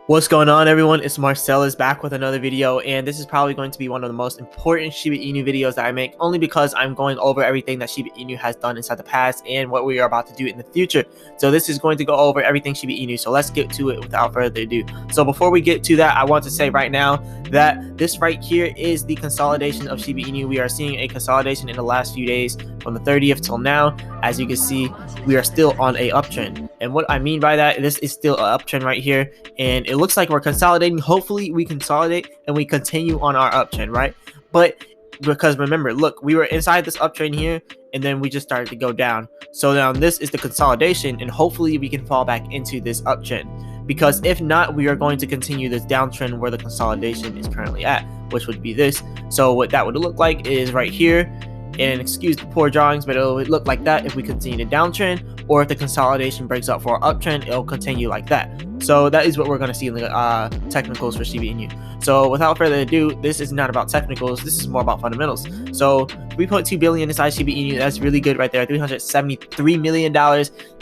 What's going on, everyone? It's Marsellis back with another video, and this is probably going to be one of the most important Shiba Inu videos that I make, only because I'm going over everything that Shiba Inu has done inside the past and what we are about to do in the future. So this is going to go over everything Shiba Inu, so let's get to it without further ado. So before we get to that, I want to say right now that this right here is the consolidation of Shiba Inu. We are seeing a consolidation in the last few days from the 30th till now. As you can see, we are still on a uptrend, and what I mean by that, this is still an uptrend right here, and it looks like we're consolidating. Hopefully we consolidate and we continue on our uptrend, right? But because remember, look, we were inside this uptrend here and then we just started to go down. So now this is the consolidation, and hopefully we can fall back into this uptrend, because if not, we are going to continue this downtrend where the consolidation is currently at, which would be this. So what that would look like is right here, and excuse the poor drawings, but it'll look like that if we continue to downtrend, or if the consolidation breaks up for our uptrend, it'll continue like that. So that is what we're going to see in the technicals for Shiba Inu. So without further ado, this is not about technicals, this is more about fundamentals. So 3.2 billion inside Shiba Inu, that's really good right there. $373 million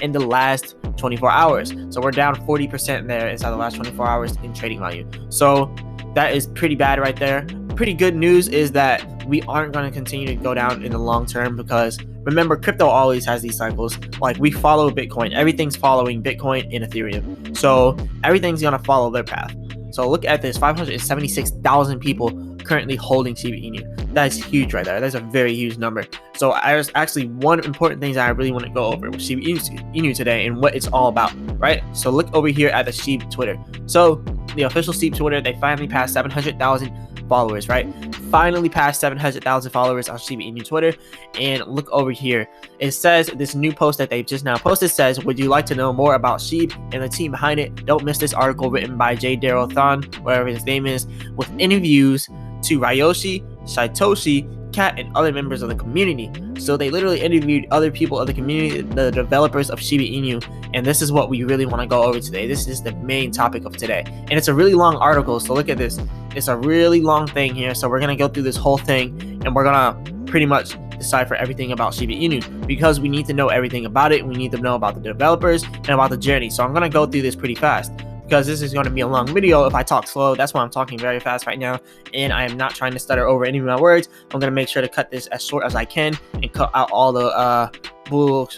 in the last 24 hours. So we're down 40% there inside the last 24 hours in trading value. So that is pretty bad right there. Pretty good news is that we aren't going to continue to go down in the long term, because remember, crypto always has these cycles. Like, we follow Bitcoin, everything's following Bitcoin and Ethereum, so everything's going to follow their path. So look at this, 576,000 people currently holding Shiba Inu. That is huge right there. That's a very huge number. So there's actually one important thing that I really want to go over with Shiba Inu today and what it's all about, right? So look over here at the Shiba Twitter. So the official Shiba Twitter, they finally passed 700,000 followers, right? Finally passed 700,000 followers on Shiba Inu Twitter. And look over here, it says, this new post that they've just now posted says, would you like to know more about Shiba and the team behind it? Don't miss this article written by J. Daryl Thon, whatever his name is, with interviews to Ryoshi, Satoshi, Cat, and other members of the community. So they literally interviewed other people of the community, the developers of Shiba Inu, and this is what we really want to go over today. This is the main topic of today, and it's a really long article, so look at this. It's a really long thing here, so we're gonna go through this whole thing, and we're gonna pretty much decipher everything about Shiba Inu, because we need to know everything about it. We need to know about the developers and about the journey. So I'm gonna go through this pretty fast, because this is going to be a long video if I talk slow. That's why I'm talking very fast right now, and I am not trying to stutter over any of my words. I'm going to make sure to cut this as short as I can and cut out all the bull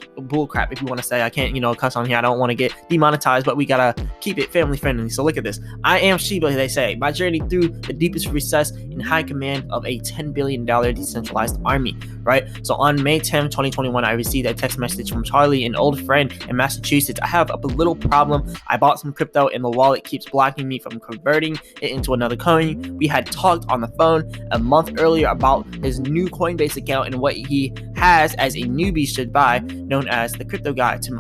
crap, if you want to say. I can't, cuss on here. I don't want to get demonetized, but we gotta keep it family friendly. So look at this. I am Shiba, they say. My journey through the deepest recess in high command of a $10 billion decentralized army, right? So on May 10th, 2021, I received a text message from Charlie, an old friend in Massachusetts. I have a little problem. I bought some crypto and the wallet keeps blocking me from converting it into another coin. We had talked on the phone a month earlier about his new Coinbase account and what he has as a newbie should buy, known as the crypto guy. To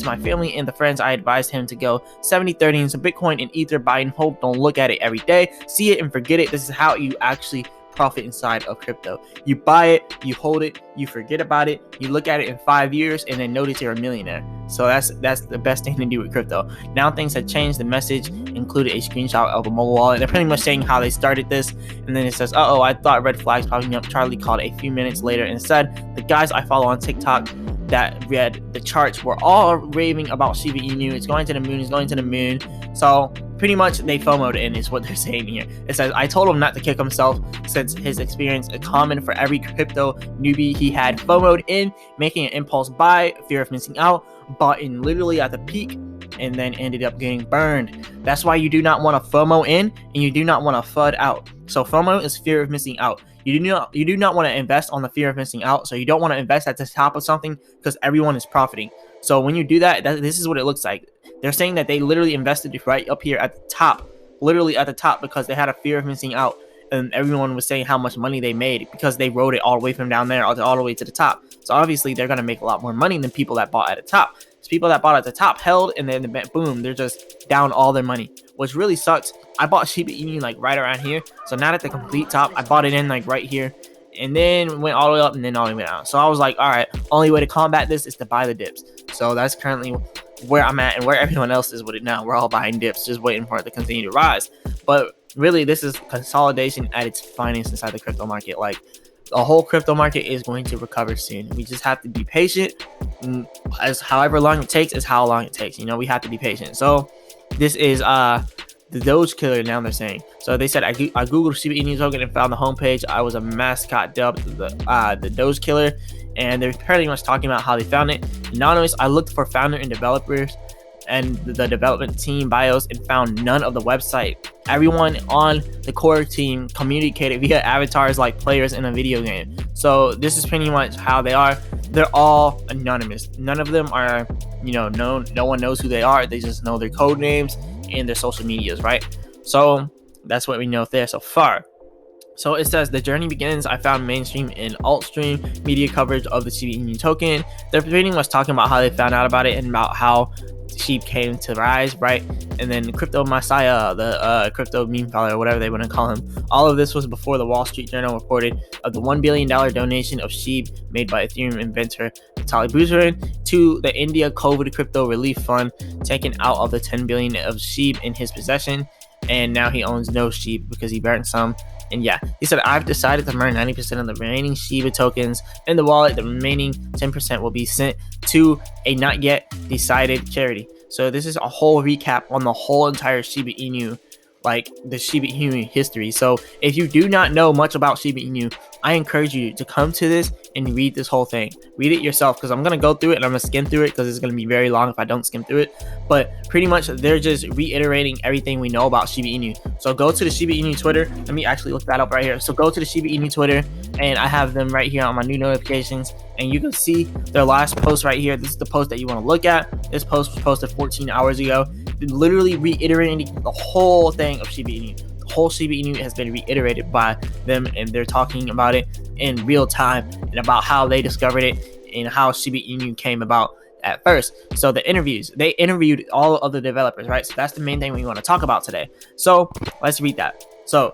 my family and the friends, I advised him to go 70-30 into Bitcoin and Ether, buy and hold. Don't look at it every day, see it and forget it. This is how you actually profit inside of crypto. You buy it, you hold it, you forget about it, you look at it in 5 years, and then notice you're a millionaire. So that's the best thing to do with crypto. Now things have changed. The message included a screenshot of a mobile wallet. They're pretty much saying how they started this, and then it says, uh-oh, I thought red flags popping up. Charlie called a few minutes later and said, the guys I follow on TikTok that read the charts were all raving about Shiba Inu. It's going to the moon, it's going to the moon. So pretty much they FOMO'd in, is what they're saying here. It says, I told him not to kick himself since his experience is common for every crypto newbie. He had FOMO'd in, making an impulse buy, fear of missing out, bought in literally at the peak, and then ended up getting burned. That's why you do not want to FOMO in, and you do not want to FUD out. So FOMO is fear of missing out. You do not want to invest on the fear of missing out. So you don't want to invest at the top of something because everyone is profiting. So when you do that, this is what it looks like. They're saying that they literally invested right up here at the top, literally at the top, because they had a fear of missing out. And everyone was saying how much money they made because they rode it all the way from down there all the way to the top. So obviously they're going to make a lot more money than people that bought at the top. So people that bought at the top held, and then boom, they're just down all their money, which really sucks. I bought Shiba Inu like right around here, so not at the complete top. I bought it in like right here, and then went all the way up and then all the way down. So I was like, all right, only way to combat this is to buy the dips. So that's currently where I'm at and where everyone else is with it now. We're all buying dips, just waiting for it to continue to rise. But really, this is consolidation at its finest inside the crypto market. Like, the whole crypto market is going to recover soon. We just have to be patient. As however long it takes is how long it takes. We have to be patient. So this is the Doge Killer, now they're saying. So they said, I googled Shiba Inu token and found the homepage. I was a mascot dubbed the Doge Killer, and they're pretty much talking about how they found it. Anonymous, I looked for founder and developers and the development team bios and found none of the website. Everyone on the core team communicated via avatars like players in a video game. So this is pretty much how they are. They're all anonymous. None of them are, known. No one knows who they are. They just know their code names and their social medias, right? So that's what we know there so far. So it says the journey begins. I found mainstream and alt-stream media coverage of the Shiba Inu token. They're pretty much talking about how they found out about it and about how SHIB came to rise, right? And then Crypto Messiah, the crypto meme follower, whatever they want to call him. All of this was before the Wall Street Journal reported of the $1 billion donation of SHIB made by Ethereum inventor Vitaly Buterin to the India COVID Crypto Relief Fund, taking out of the $10 billion of SHIB in his possession. And now he owns no SHIB because he burned some. And yeah, he said, I've decided to burn 90% of the remaining Shiba tokens in the wallet. The remaining 10% will be sent to a not yet decided charity. So this is a whole recap on the whole entire Shiba Inu, like the Shiba Inu history. So if you do not know much about Shiba Inu, I encourage you to come to this and read this whole thing. Read it yourself, because I'm going to go through it and I'm going to skim through it because it's going to be very long if I don't skim through it. But pretty much they're just reiterating everything we know about Shiba Inu. So go to the Shiba Inu Twitter. Let me actually look that up right here. So go to the Shiba Inu Twitter, and I have them right here on my new notifications. And you can see their last post right here. This is the post that you want to look at. This post was posted 14 hours ago. Literally reiterating the whole thing of Shiba Inu. The whole Shiba Inu has been reiterated by them, and they're talking about it in real time and about how they discovered it and how Shiba Inu came about at first. So the interviews, they interviewed all of the developers, right? So that's the main thing we want to talk about today. So let's read that. So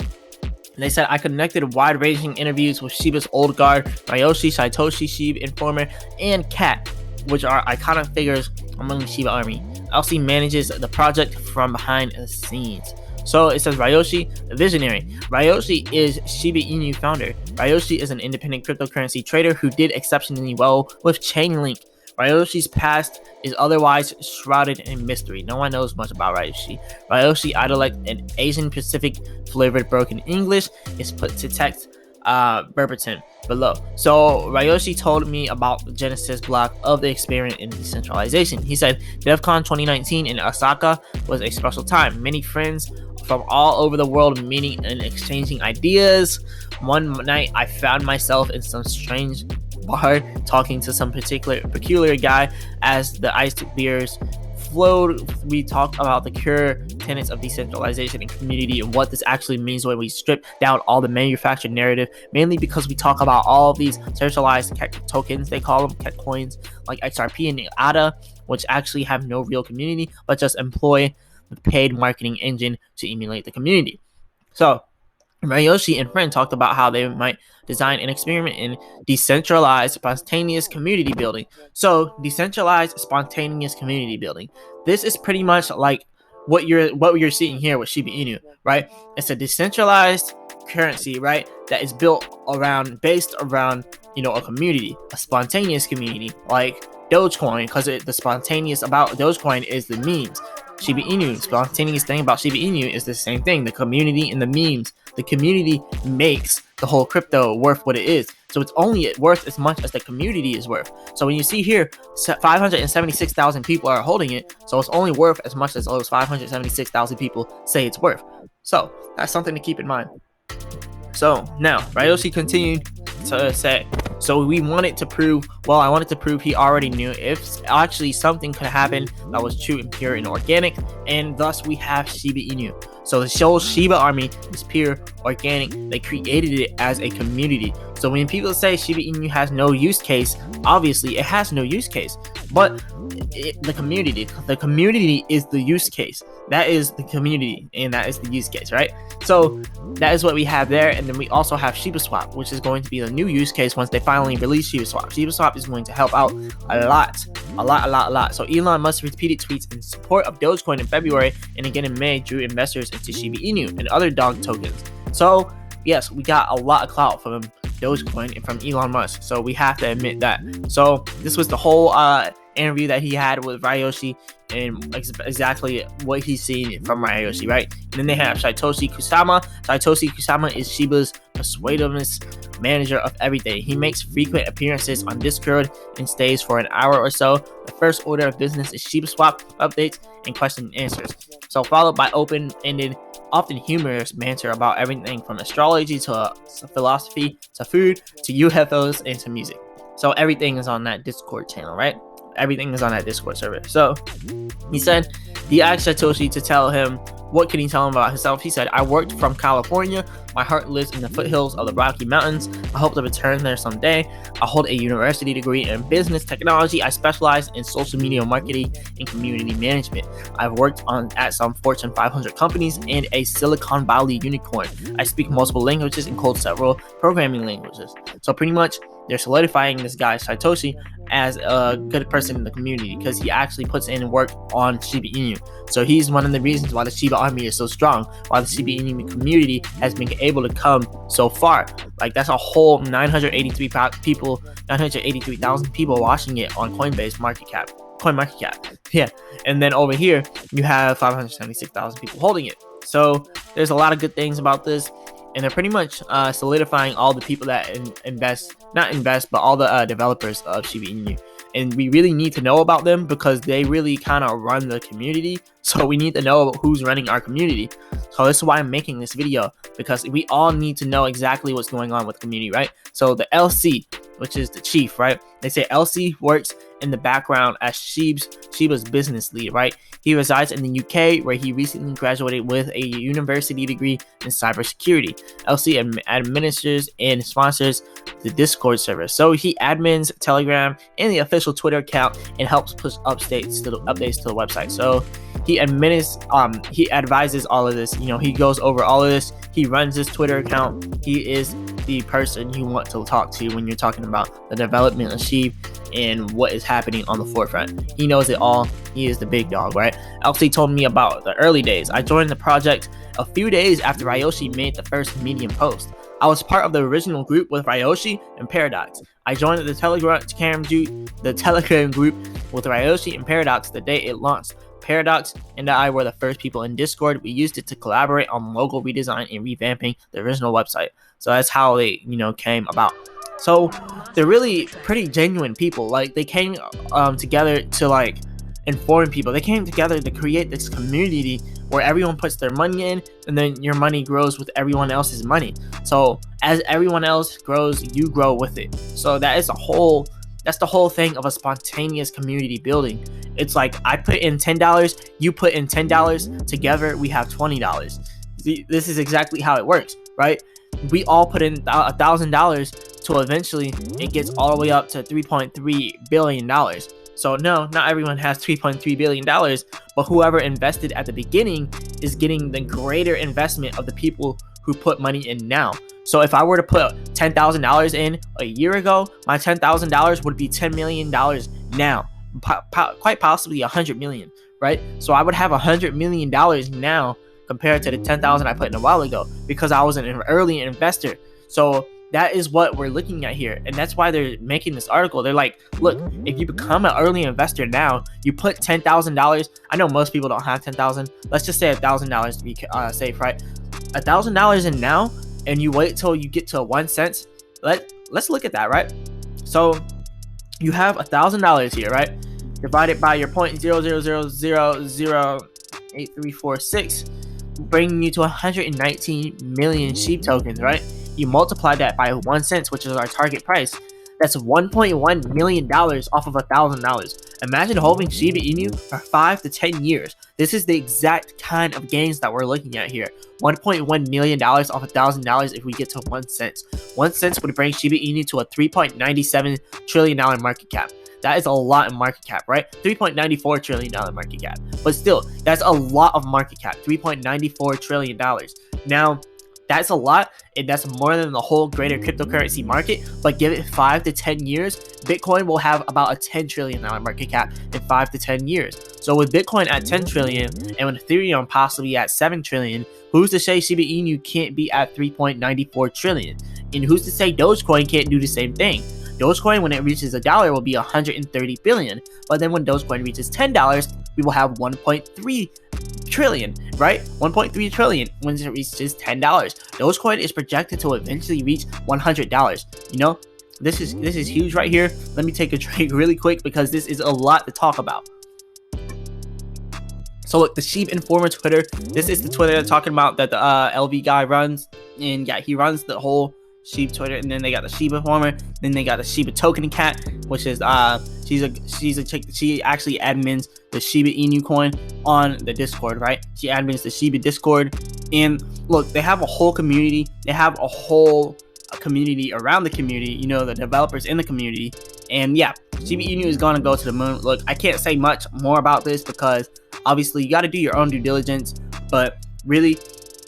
they said, I conducted wide-ranging interviews with Shiba's old guard, Ryoshi, Satoshi, Shiba Informer, and Cat, which are iconic figures among the Shiba army. LC manages the project from behind the scenes. So it says Ryoshi, the visionary. Ryoshi is Shiba Inu founder. Ryoshi is an independent cryptocurrency trader who did exceptionally well with Chainlink. Ryoshi's past is otherwise shrouded in mystery. No one knows much about Ryoshi. Ryoshi idolized an Asian Pacific flavored broken English is put to text verbatim below. So Ryoshi told me about the genesis block of the experiment in decentralization. He said DevCon 2019 in Osaka was a special time. Many friends from all over the world meeting and exchanging ideas. One night I found myself in some strange bar talking to some peculiar guy. As the iced beers flowed, we talked about the core tenets of decentralization and community and what this actually means when we strip down all the manufactured narrative, mainly because we talk about all of these centralized tokens, they call them cat coins, like XRP and ADA, which actually have no real community but just employ the paid marketing engine to emulate the community. So Ryoshi and friend talked about how they might design an experiment in decentralized spontaneous community building. So decentralized spontaneous community building. This is pretty much like what you're seeing here with Shiba Inu, right? It's a decentralized currency, right, that is based around a community, a spontaneous community like Dogecoin, because the spontaneous about Dogecoin is the memes. Shiba Inu, spontaneous thing about Shiba Inu is the same thing, the community and the memes. The community makes the whole crypto worth what it is. So it's only worth as much as the community is worth. So when you see here, 576,000 people are holding it. So it's only worth as much as those 576,000 people say it's worth. So that's something to keep in mind. So now Ryoshi continued to say, so we wanted to prove, I wanted to prove he already knew if actually something could happen that was true and pure and organic, and thus we have Shiba Inu. So the whole Shiba army is pure, organic. They created it as a community. So when people say Shiba Inu has no use case, obviously it has no use case. But the community is the use case. That is the community, and that is the use case, right? So that is what we have there. And then we also have ShibaSwap, which is going to be the new use case once they finally release ShibaSwap. ShibaSwap is going to help out a lot. So Elon Musk repeated tweets in support of Dogecoin in February and again in May drew investors into Shiba Inu and other dog tokens. So yes, we got a lot of clout from Dogecoin and from Elon Musk. So we have to admit that. So this was the whole interview that he had with Ryoshi and exactly what he's seen from Ryoshi, right? And then they have Satoshi Kusama. Satoshi Kusama is Shiba's persuasiveness manager of everything. He makes frequent appearances on Discord and stays for an hour or so. The first order of business is Shiba Swap updates and question and answers. So followed by open-ended, often humorous banter about everything from astrology to philosophy to food to UFOs and to music. So everything is on that Discord channel, right? Everything is on that Discord server. So he said he asked Satoshi to tell him what can he tell him about himself. He said, I worked from California. My heart lives in the foothills of the Rocky Mountains. I hope to return there someday. I hold a university degree in business technology. I specialize in social media marketing and community management. I've worked at some Fortune 500 companies and a Silicon Valley unicorn. I speak multiple languages and code several programming languages. So pretty much they're solidifying this guy Satoshi as a good person in the community because he actually puts in work on Shiba Inu. So he's one of the reasons why the Shiba army is so strong, why the Shiba Inu community has been able to come so far. Like that's a whole 983,000 people watching it on Coin market cap. Yeah. And then over here you have 576,000 people holding it. So there's a lot of good things about this. And they're pretty much solidifying all the people that all the developers of Shiba Inu. And we really need to know about them because they really kind of run the community. So we need to know who's running our community. So this is why I'm making this video, because we all need to know exactly what's going on with the community, right? So the LC, which is the chief, right? They say LC works in the background as Shiba's business lead, right? He resides in the UK, where he recently graduated with a university degree in cybersecurity. LC administers and sponsors the Discord server. So he admins Telegram and the official Twitter account and helps push updates to the website. So he advises all of this. You know, he goes over all of this. He runs his Twitter account. He is the person you want to talk to when you're talking about the development of SHIB and what is happening on the forefront. He knows it all. He is the big dog, right? LC told me about the early days. I joined the project a few days after Ryoshi made the first Medium post. I was part of the original group with Ryoshi and Paradox. I joined the Telegram group with Ryoshi and Paradox the day it launched. Paradox and I were the first people in Discord. We used it to collaborate on logo redesign and revamping the original website. So that's how they, came about. So they're really pretty genuine people. Like they came together to inform people. They came together to create this community where everyone puts their money in, and then your money grows with everyone else's money. So as everyone else grows, you grow with it. So that's the whole thing of a spontaneous community building. It's like I put in $10, you put in $10, together we have $20. This is exactly how it works, right? We all put in $1,000 to eventually it gets all the way up to $3.3 billion. So no, not everyone has $3.3 billion, but whoever invested at the beginning is getting the greater investment of the people who put money in now. So if I were to put $10,000 in a year ago, my $10,000 would be $10 million now, quite possibly $100 million, right? So I would have $100 million now compared to the $10,000 I put in a while ago because I was an early investor. So that is what we're looking at here, and that's why they're making this article. They're like, look, if you become an early investor now, you put $10,000. I know most people don't have $10,000. Let's just say $1,000 to be safe, right? $1,000 in now, and you wait till you get to 1 cent. Let's look at that, right? So you have $1,000 here, right? Divided by your 0.00008346, bringing you to 119 million SHIB tokens, right? You multiply that by 1 cent, which is our target price. That's $1.1 million off of $1,000. Imagine holding Shiba Inu for 5 to 10 years. This is the exact kind of gains that we're looking at here. $1.1 million off $1,000 if we get to 1 cent. 1 cent would bring Shiba Inu to a $3.97 trillion market cap. That is a lot in market cap, right? $3.94 trillion market cap. But still, that's a lot of market cap. $3.94 trillion. Now, that's a lot, and that's more than the whole greater cryptocurrency market. But give it 5 to 10 years, Bitcoin will have about a $10 trillion market cap in 5 to 10 years. So with Bitcoin at 10 trillion and with Ethereum possibly at 7 trillion, who's to say Shiba Inu can't be at 3.94 trillion? And who's to say Dogecoin can't do the same thing? Dogecoin, when it reaches $1, will be 130 billion. But then when Dogecoin reaches $10, we will have 1.3 trillion, right? 1.3 trillion when it reaches $10. Dogecoin is projected to eventually reach $100. You know, this is huge right here. Let me take a drink really quick because this is a lot to talk about. So look, the Shiba Informer Twitter, this is the Twitter they're talking about that the LV guy runs. And yeah, he runs the whole Shiba Twitter. And then they got the Shiba Informer. Then they got the Shiba Token Cat, which is she's a chick. She actually admins the Shiba Inu coin on the Discord, right? She admins the Shiba Discord. And look, they have a whole community. They have a whole community around the community, you know, the developers in the community. And yeah, Shiba Inu is gonna go to the moon. Look, I can't say much more about this because obviously you got to do your own due diligence, but really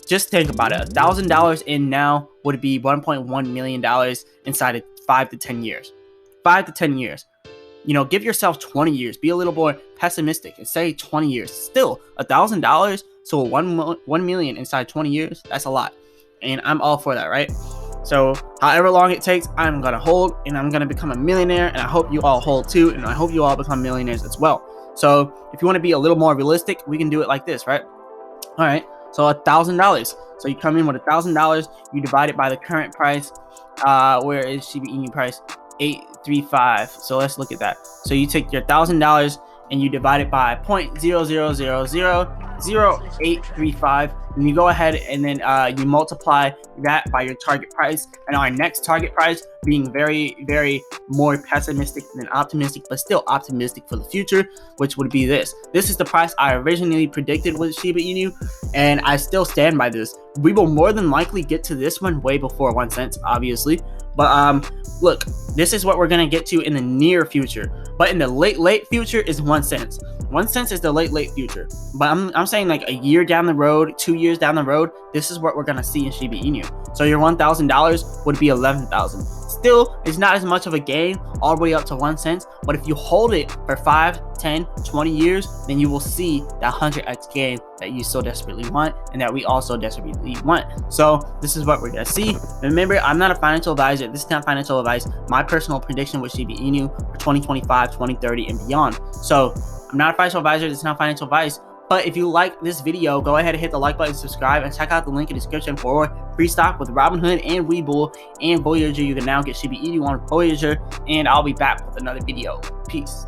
just think about it. $1,000 in now would be $1.1 million inside of 5 to 10 years. 5 to 10 years. You know, give yourself 20 years. Be a little more pessimistic and say 20 years. Still, $1,000, so 1 million inside 20 years, that's a lot. And I'm all for that, right? So however long it takes, I'm gonna hold and I'm gonna become a millionaire, and I hope you all hold too, and I hope you all become millionaires as well. So if you want to be a little more realistic, we can do it like this, right? All right, so $1,000. So you come in with $1,000, you divide it by the current price. Where is Shiba Inu price? 835. So let's look at that. So you take your $1,000 and you divide it by 0.0000835, and you go ahead and then you multiply that by your target price, and our next target price being very, very more pessimistic than optimistic, but still optimistic for the future, which would be this. This is the price I originally predicted with Shiba Inu, and I still stand by this. We will more than likely get to this one way before 1 cent, obviously. But look, this is what we're gonna get to in the near future. But in the late future is 1 cent. 1 cent is the late future. But I'm saying like a year down the road, 2 years down the road, this is what we're gonna see in Shiba Inu. So your $1,000 would be 11,000. Still, it's not as much of a gain all the way up to 1 cent. But if you hold it for 5, 10, 20 years, then you will see that 100x gain that you so desperately want, and that we also desperately want. So this is what we're gonna see. Remember, I'm not a financial advisor. This is not financial advice. My personal prediction with Shiba Inu for 2025, 2030, and beyond. So I'm not a financial advisor. This is not financial advice. But if you like this video, go ahead and hit the like button, subscribe, and check out the link in the description for free stock with Robinhood and Webull and Voyager. You can now get Shiba Inu on Voyager, and I'll be back with another video. Peace.